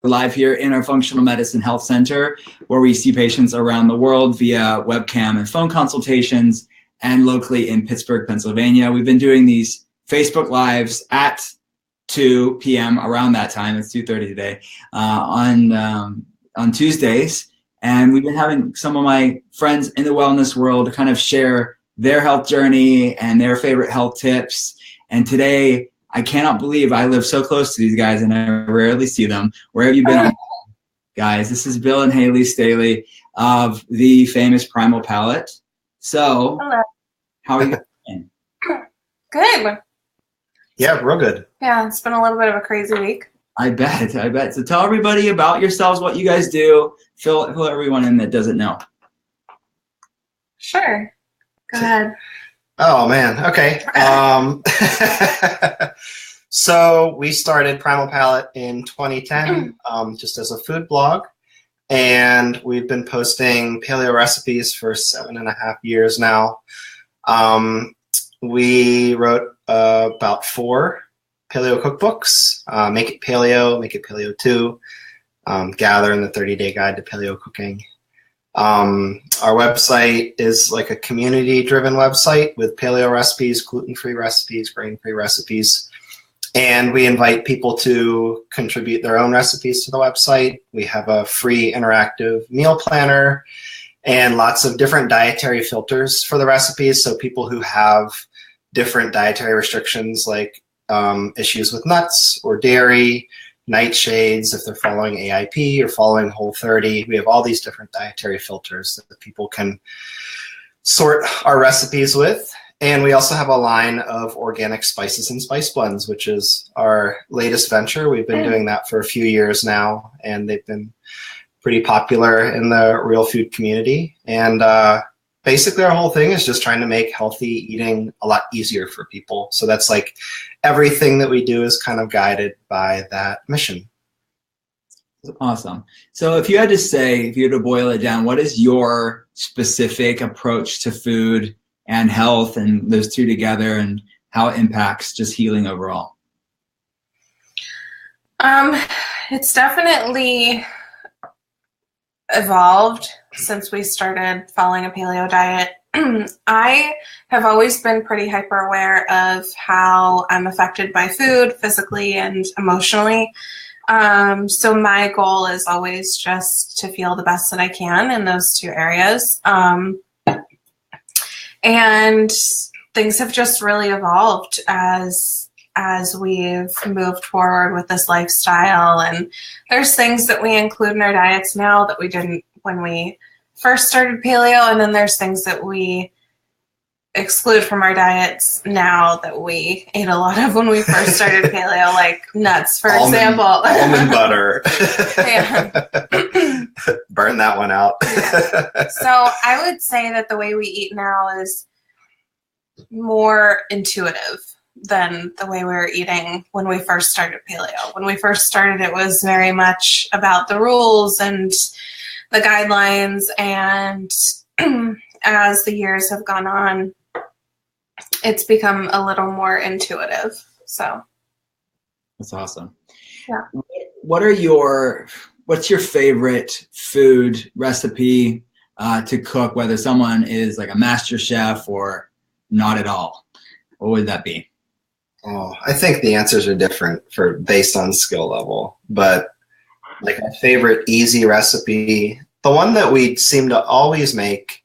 Live here in our Functional Medicine Health Center, where we see patients around the world via webcam and phone consultations, and locally in Pittsburgh, Pennsylvania. We've been doing these Facebook Lives at 2 p.m. around that time. It's 2:30 today on Tuesdays. And we've been having some of my friends in the wellness world kind of share their health journey and their favorite health tips. And today, I cannot believe I live so close to these guys and I rarely see them. Where have you been, guys? This is Bill and Haley Staley of the famous Primal Palate. So, hello. How are you doing? Good. Yeah, real good. Yeah, it's been a little bit of a crazy week. I bet. So tell everybody about yourselves, what you guys do. Fill everyone in that doesn't know. Sure. Go ahead. Oh, man. Okay. So we started Primal Palate in 2010 just as a food blog. And we've been posting paleo recipes for 7.5 years now. We wrote about 4 paleo cookbooks, Make It Paleo 2, Gather in the 30-Day Guide to Paleo Cooking. Our website is like a community-driven website with paleo recipes, gluten-free recipes, grain-free recipes. And we invite people to contribute their own recipes to the website. We have a free interactive meal planner and lots of different dietary filters for the recipes. So people who have different dietary restrictions like issues with nuts or dairy, nightshades, if they're following AIP or following Whole30. We have all these different dietary filters that people can sort our recipes with. And we also have a line of organic spices and spice blends, which is our latest venture. We've been doing that for a few years now, and they've been pretty popular in the real food community. And basically our whole thing is just trying to make healthy eating a lot easier for people. So that's like everything that we do is kind of guided by that mission. Awesome. So if you had to boil it down, what is your specific approach to food and health and those two together and how it impacts just healing overall? It's definitely evolved since we started following a paleo diet. I have always been pretty hyper aware of how I'm affected by food physically and emotionally. So my goal is always just to feel the best that I can in those two areas. And things have just really evolved as we've moved forward with this lifestyle. And there's things that we include in our diets now that we didn't when we first started paleo, and then there's things that we exclude from our diets now that we ate a lot of when we first started paleo, like nuts, for example. Almond butter. Yeah. Burn that one out. Yeah. So I would say that the way we eat now is more intuitive than the way we were eating when we first started paleo. When we first started, it was very much about the rules and the guidelines, and as the years have gone on, it's become a little more intuitive. So that's awesome. Yeah. What's your favorite food recipe to cook, whether someone is like a master chef or not at all? What would that be? Oh, I think the answers are different based on skill level, but like a favorite easy recipe, the one that we seem to always make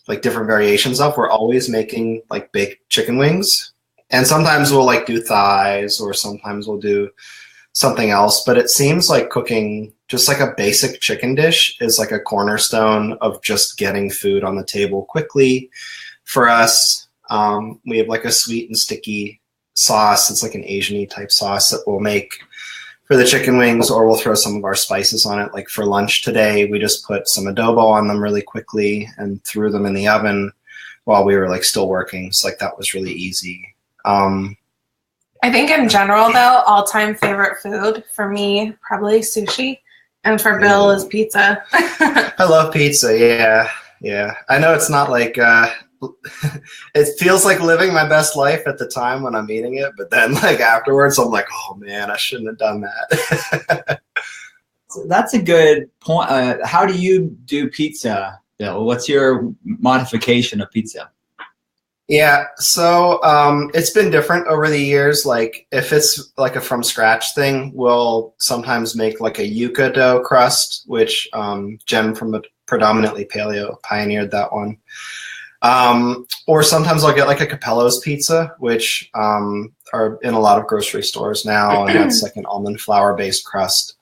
like different variations of, we're always making like baked chicken wings. And sometimes we'll like do thighs, or sometimes we'll do something else. But it seems like cooking just like a basic chicken dish is like a cornerstone of just getting food on the table quickly for us. We have like a sweet and sticky sauce. It's like an Asian-y type sauce that we'll make for the chicken wings, or we'll throw some of our spices on it. Like for lunch today, we just put some adobo on them really quickly and threw them in the oven while we were like still working. So like that was really easy. I think in general though, all-time favorite food for me, probably sushi, and for Bill is pizza. I love pizza. Yeah. I know it's not like it feels like living my best life at the time when I'm eating it, but then like afterwards I'm like, oh man, I shouldn't have done that. So that's a good point. How do you do pizza, Bill? What's your modification of pizza? Yeah, so it's been different over the years. Like if it's like a from scratch thing, we'll sometimes make like a yuca dough crust, which Jen from Predominantly Paleo pioneered that one. Or sometimes I'll get like a Capello's pizza, which are in a lot of grocery stores now, and that's like an almond flour based crust.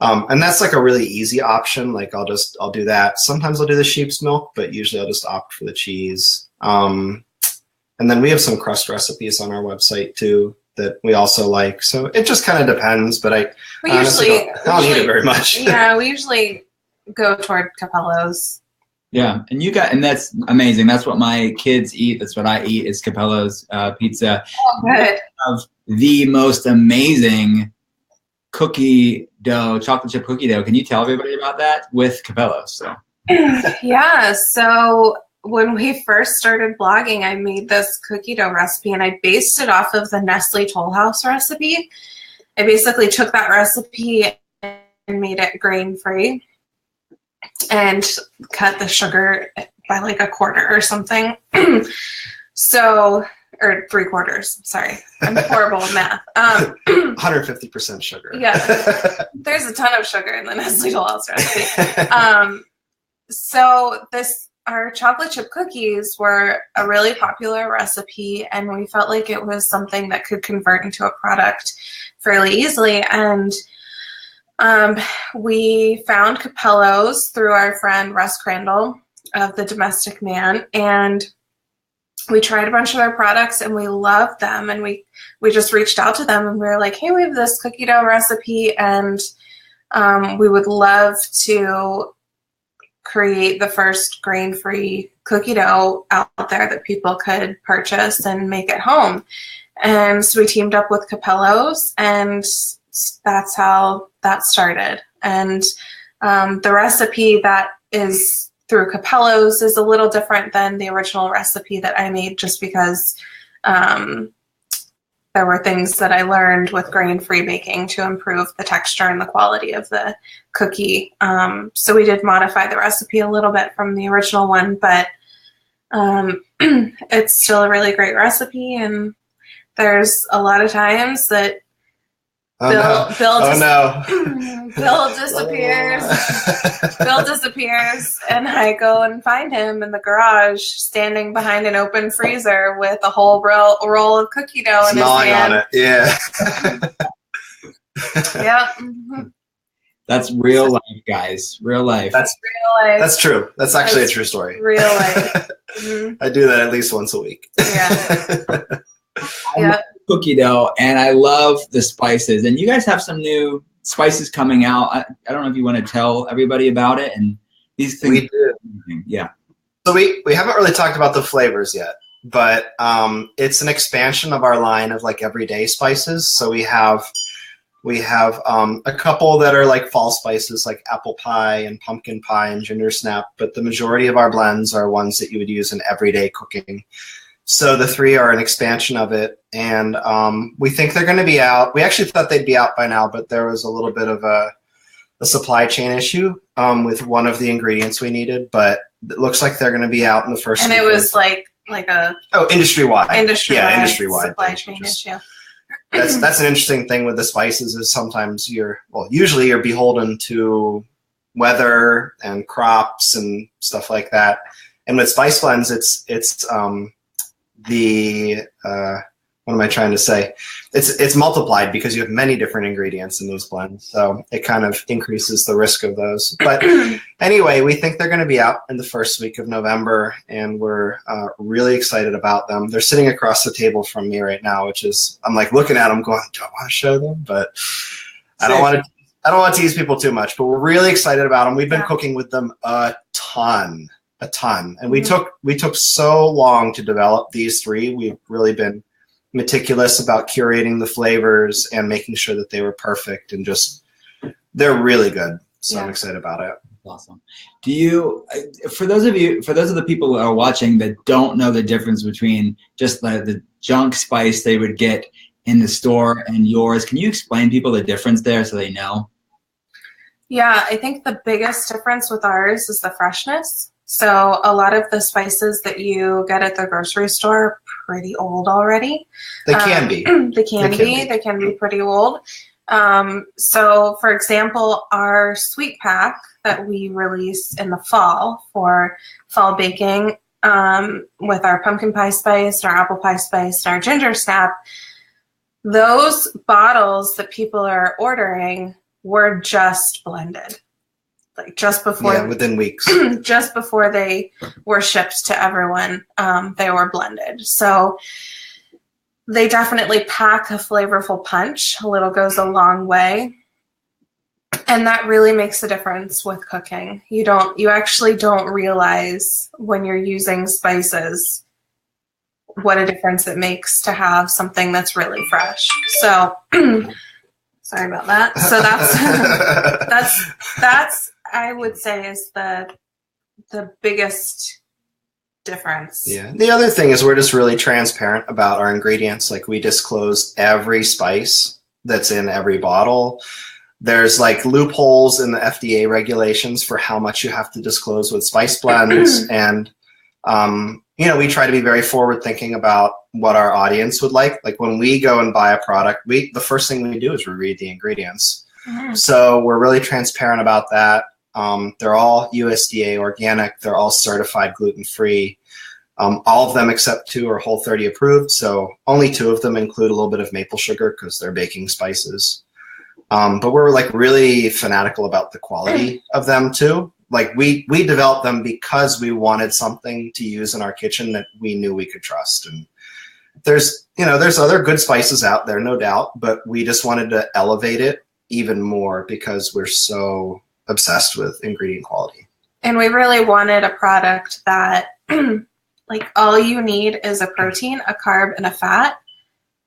And that's like a really easy option. Like I'll do that. Sometimes I'll do the sheep's milk, but usually I'll just opt for the cheese. And then we have some crust recipes on our website too that we also like. So it just kind of depends, but I don't eat it very much. Yeah, we usually go toward Capello's. Yeah, and that's amazing. That's what my kids eat. That's what I eat is Capello's pizza. Oh, good. Of the most amazing cookie dough, chocolate chip cookie dough. Can you tell everybody about that with Capello's? So. Yeah, so when we first started blogging, I made this cookie dough recipe, and I based it off of the Nestle Toll House recipe. I basically took that recipe and made it grain-free and cut the sugar by like a quarter or something. Or 3/4. Sorry, I'm horrible with math. 150% sugar. Yeah, there's a ton of sugar in the Nestle Toll House recipe. So our chocolate chip cookies were a really popular recipe, and we felt like it was something that could convert into a product fairly easily. And we found Capello's through our friend Russ Crandall of The Domestic Man, and we tried a bunch of their products and we loved them, and we just reached out to them and we were like, hey, we have this cookie dough recipe, and we would love to create the first grain-free cookie dough out there that people could purchase and make at home. And so we teamed up with Capello's, and that's how that started. And the recipe that is through Capello's is a little different than the original recipe that I made, just because there were things that I learned with grain-free baking to improve the texture and the quality of the cookie. So we did modify the recipe a little bit from the original one, but it's still a really great recipe. And there's a lot of times that Bill disappears. Bill disappears, and I go and find him in the garage, standing behind an open freezer with a whole roll of cookie dough in his hand. On it, yeah. Yeah. That's real life, guys. Real life. That's real life. That's true. That's actually a true story. Real life. Mm-hmm. I do that at least once a week. Yeah. Yeah. Cookie dough, and I love the spices. And you guys have some new spices coming out. I don't know if you want to tell everybody about it. And these things. We do. Yeah. So we haven't really talked about the flavors yet, but it's an expansion of our line of like everyday spices. So we have a couple that are like fall spices, like apple pie and pumpkin pie and ginger snap. But the majority of our blends are ones that you would use in everyday cooking. So the 3 are an expansion of it, and we think they're going to be out. We actually thought they'd be out by now, but there was a little bit of a supply chain issue with one of the ingredients we needed, but it looks like they're going to be out in the first And weekend. it was like a industry-wide. Industry-wide supply chain issue. That's an interesting thing with the spices is sometimes usually you're beholden to weather and crops and stuff like that. And with spice blends, it's what am I trying to say? It's multiplied because you have many different ingredients in these blends, so it kind of increases the risk of those. But anyway, we think they're going to be out in the first week of November, and we're really excited about them. They're sitting across the table from me right now, which is I'm like looking at them, going, "Do I want to show them?" But I don't want to tease people too much. But we're really excited about them. We've been cooking with them a ton. And we took so long to develop these 3. We've really been meticulous about curating the flavors and making sure that they were perfect, and they're really good. So I'm excited about it. Awesome. Do you, for those of the people who are watching that don't know the difference between just the junk spice they would get in the store and yours, can you explain people the difference there so they know? Yeah, I think the biggest difference with ours is the freshness. So a lot of the spices that you get at the grocery store are pretty old already. They can be. They can be pretty old. So for example, our sweet pack that we release in the fall for fall baking, with our pumpkin pie spice, our apple pie spice, and our ginger snap, those bottles that people are ordering were just blended, like just before, within weeks, just before they were shipped to everyone. They were blended, so they definitely pack a flavorful punch. A little goes a long way, and that really makes a difference with cooking. You actually don't realize when you're using spices what a difference it makes to have something that's really fresh. So. Sorry about that. So that's I would say is the biggest difference. Yeah. The other thing is we're just really transparent about our ingredients. Like we disclose every spice that's in every bottle. There's like loopholes in the FDA regulations for how much you have to disclose with spice blends, and we try to be very forward thinking about what our audience would like. Like when we go and buy a product, the first thing we do is we read the ingredients. Mm-hmm. So we're really transparent about that. They're all USDA organic. They're all certified gluten-free. All of them except 2 are Whole30 approved. So only 2 of them include a little bit of maple sugar because they're baking spices. But we're like really fanatical about the quality of them too. Like we developed them because we wanted something to use in our kitchen that we knew we could trust. And there's other good spices out there, no doubt, but we just wanted to elevate it even more because we're so obsessed with ingredient quality. And we really wanted a product that like all you need is a protein, a carb, and a fat,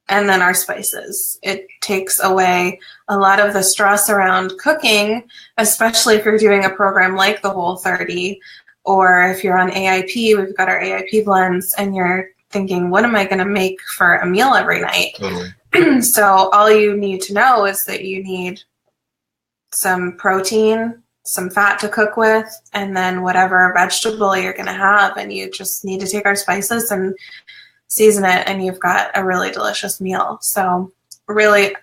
and then our spices. It takes away a lot of the stress around cooking, especially if you're doing a program like the Whole30, or if you're on AIP, we've got our AIP blends, and you're thinking, what am I going to make for a meal every night? Totally. So all you need to know is that you need some protein, some fat to cook with, and then whatever vegetable you're going to have, and you just need to take our spices and season it, and you've got a really delicious meal. So really,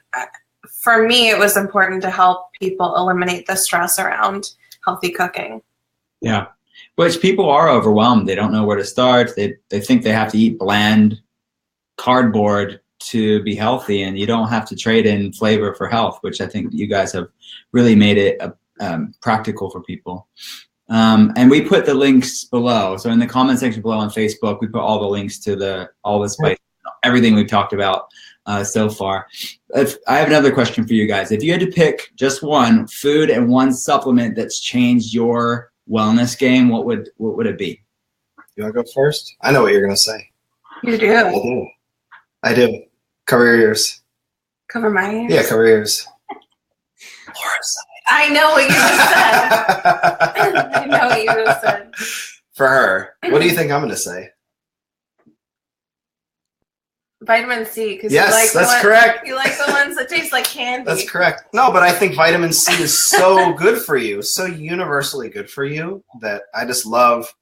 for me, it was important to help people eliminate the stress around healthy cooking. Yeah. Which people are overwhelmed. They don't know where to start. They think they have to eat bland cardboard to be healthy, and you don't have to trade in flavor for health, which I think you guys have really made it practical for people. And we put the links below. So in the comment section below on Facebook, we put all the links to all the spice, everything we've talked about so far. I have another question for you guys. If you had to pick just one food and one supplement that's changed your wellness game, what would it be? You want to go first? I know what you're going to say. You do? I do. Cover your ears. Cover my ears? Yeah, cover your ears. Laura's side. I know what you just said. I know what you just said. For her. What do you think I'm going to say? Vitamin C. Yes, that's correct. You like the ones that taste like candy. That's correct. No, but I think vitamin C is so good for you, so universally good for you, that I just love,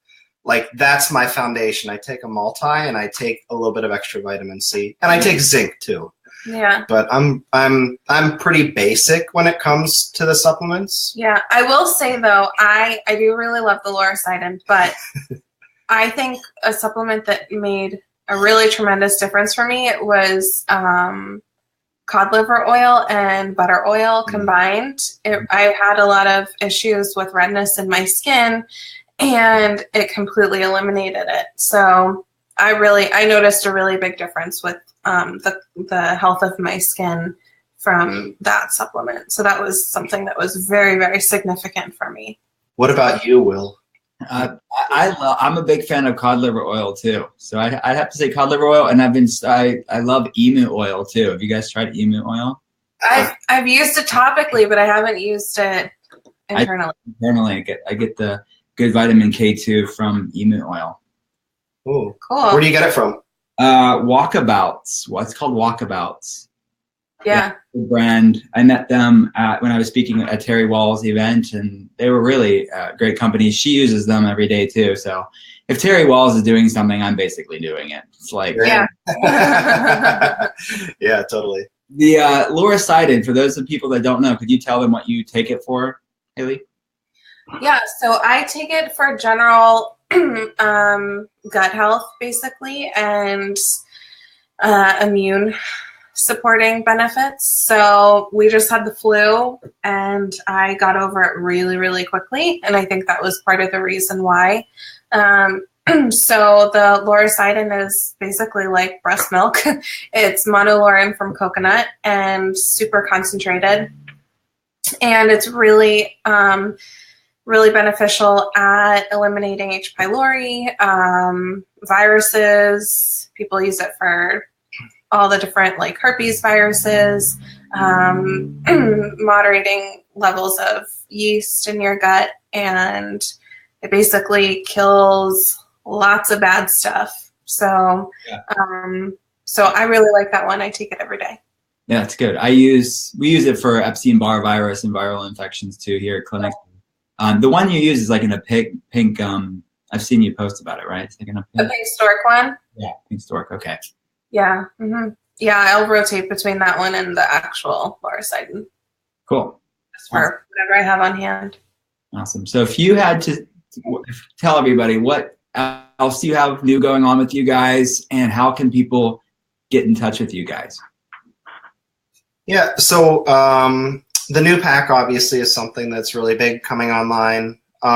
like, that's my foundation. I take a multi and I take a little bit of extra vitamin C, and I take zinc too. Yeah. But I'm pretty basic when it comes to the supplements. Yeah, I will say though, I do really love the lauricidin, but I think a supplement that made a really tremendous difference for me, it was cod liver oil and butter oil combined. I had a lot of issues with redness in my skin, and it completely eliminated it. So I noticed a really big difference with the health of my skin from that supplement. So that was something that was very, very significant for me. What about you, Will? I'm a big fan of cod liver oil too. So I'd have to say cod liver oil, and I love emu oil too. Have you guys tried emu oil? I've used it topically, but I haven't used it internally. I get the good vitamin K2 from emu oil. Ooh, cool. Where do you get it from? Walkabouts. Well, it's called Walkabouts. Yeah. Brand. I met them when I was speaking at Terry Wall's event, and they were really great companies. She uses them every day too. So if Terry Walls is doing something, I'm basically doing it. It's like, Yeah. Yeah, totally. the Lauricidin, for those of people that don't know, could you tell them what you take it for, Haley? Yeah, so I take it for general gut health, basically, and immune supporting benefits. So we just had the flu, and I got over it really, really quickly, and I think that was part of the reason why. So the Lauricidin is basically like breast milk. It's monolaurin from coconut and super concentrated, and it's really really beneficial at eliminating H. pylori, viruses. People use it for all the different like herpes viruses, moderating levels of yeast in your gut, and it basically kills lots of bad stuff. So, so I really like that one. I take it every day. Yeah, it's good. We use it for Epstein-Barr virus and viral infections too here at clinic. The one you use is like in a pink. I've seen you post about it, right? It's like in a The pink stork one. Yeah, pink stork. Okay. Yeah. Yeah, I'll rotate between that one and the actual Lauricidin. Cool. Just for whatever I have on hand. Awesome. So if you had to tell everybody what else you have new going on with you guys, and how can people get in touch with you guys? Yeah, so the new pack obviously is something that's really big coming online. We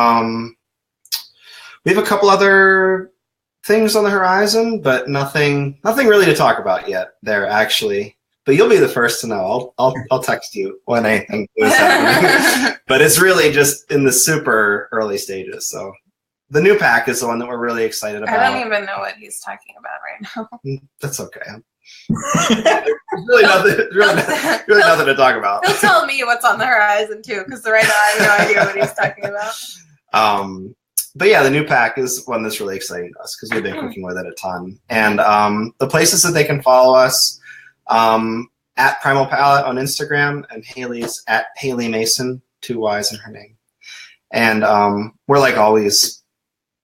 have a couple other things on the horizon, but nothing really to talk about yet there, actually. But you'll be the first to know. I'll text you when anything is happening. But it's really just in the super early stages. So the new pack is the one that we're really excited about. I don't even know what he's talking about right now. That's okay. There's really nothing to talk about. He'll tell me what's on the horizon too, because right now I have no idea what he's talking about. But yeah, the new pack is one that's really exciting to us because we've been cooking with it a ton. And the places that they can follow us, at Primal Palate on Instagram, and Haley's at Haley Mason, 2 Y's in her name. And we're like always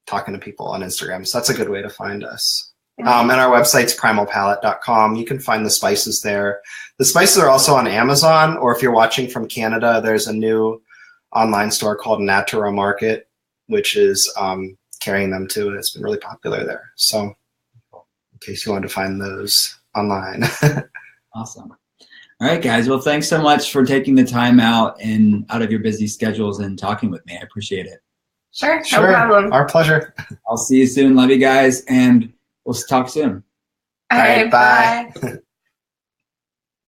talking to people on Instagram, so that's a good way to find us. And our website's primalpalate.com. You can find the spices there. The spices are also on Amazon, or if you're watching from Canada, there's a new online store called Natura Market, which is carrying them too, and it's been really popular there. So in case you wanted to find those online. Awesome. All right, guys. Well, thanks so much for taking the time out of your busy schedules and talking with me. I appreciate it. Sure, no problem. Our pleasure. I'll see you soon. Love you guys, and we'll talk soon. All right, bye.